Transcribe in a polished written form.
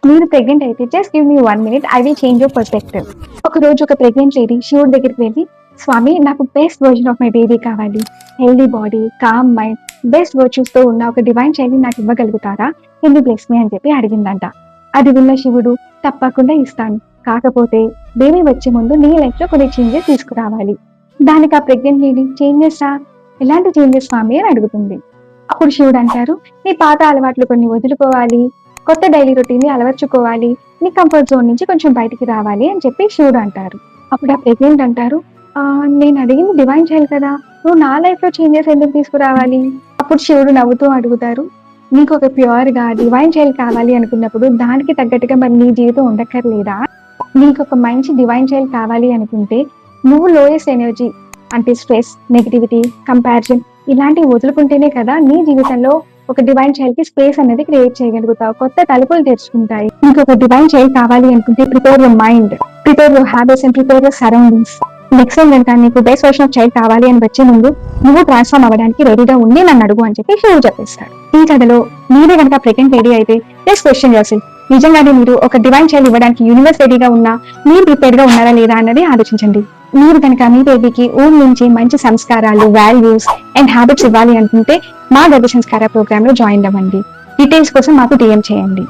మీరు ప్రెగ్నెంట్ అయితే just give me 1 minute, I will change your perspective. ఒక రోజు ఒక ప్రెగ్నెంట్ లేడీ శివుడి దగ్గరికి వెళ్ళి, స్వామి నాకు best version of my baby కావాలి, healthy body, calm mind, best virtues తో ఉన్న ఒక డివైన్ చైల్డ్ నాకు ఇవ్వగలుగుతారా, కెన్ యు బ్లెస్ మీ అని చెప్పి అడిగిందంట. అది విన్న శివుడు, తప్పకుండా ఇస్తాను, కాకపోతే బేబీ వచ్చే ముందు నీ లైఫ్ లో కొన్ని చేంజెస్ తీసుకురావాలి. దానికి ఆ ప్రెగ్నెంట్ లేడీ, చేంజెసా, ఎలాంటి చేంజెస్ స్వామి అని అడుగుతుంది. అప్పుడు శివుడు అంటారు, నీ పాత అలవాట్లు కొన్ని వదులుకోవాలి, కొత్త డైలీ రొటీన్ ని అలవర్చుకోవాలి, నీ కంఫర్ట్ జోన్ నుంచి కొంచెం బయటికి రావాలి అని చెప్పి శివుడు అంటారు. అప్పుడు ఆ ప్రెగ్నెంట్ అంటారు, నేను అడిగింది డివైన్ చైల్డ్ కదా, నువ్వు నా లైఫ్ లో చేంజెస్ ఎందుకు తీసుకురావాలి? అప్పుడు శివుడు నవ్వుతూ అడుగుతారు, నీకు ఒక ప్యూర్ గా డివైన్ చైల్డ్ కావాలి అనుకున్నప్పుడు దానికి తగ్గట్టుగా మరి నీ జీవితం ఉండక్కర్లేదా? నీకు ఒక మంచి డివైన్ చైల్డ్ కావాలి అనుకుంటే నువ్వు లోయెస్ట్ ఎనర్జీ అంటే స్ట్రెస్, నెగిటివిటీ, కంపారిజన్ ఇలాంటివి వదులుకుంటేనే కదా నీ జీవితంలో ఒక డివైన్ చైల్డ్ కి స్పేస్ అనేది క్రియేట్ చేయగలుగుతావు, కొత్త తలుపులు తెరుచుకుంటాయి. నీకు ఒక డివైన్ చైల్డ్ కావాలి అనుకుంటే prepare your mind, prepare your habits and prepare your surroundings. Next time కనుక నీకు బెస్ట్ వర్షన్ ఆఫ్ చైల్డ్ కావాలి అని వచ్చే ముందు నువ్వు ట్రాన్స్ఫార్మ్ అవ్వడానికి రెడీగా ఉండి నన్ను అడుగు అని చెప్పి శివుడు చెప్పేస్తాడు. ఈ కథలో మీరే కనుక ప్రెగ్నెంట్ లేడీ అయితే జస్ట్ క్వశ్చన్ యువర్సెల్ఫ్, నిజంగానే మీరు ఒక డివైన్ చైల్డ్ ఇవ్వడానికి యూనివర్స్ రెడీగా ఉన్నా, మీరు ప్రిపేర్ గా ఉన్నారా లేదా అన్నది ఆలోచించండి. మీరు కనుక మీ బేబీకి ఊరు నుంచి మంచి సంస్కారాలు, వాల్యూస్ అండ్ హ్యాబిట్స్ ఇవ్వాలి అనుకుంటే మా గర్భ సంస్కార ప్రోగ్రామ్ లో జాయిన్ అవ్వండి. డీటెయిల్స్ కోసం మాకు DM చేయండి.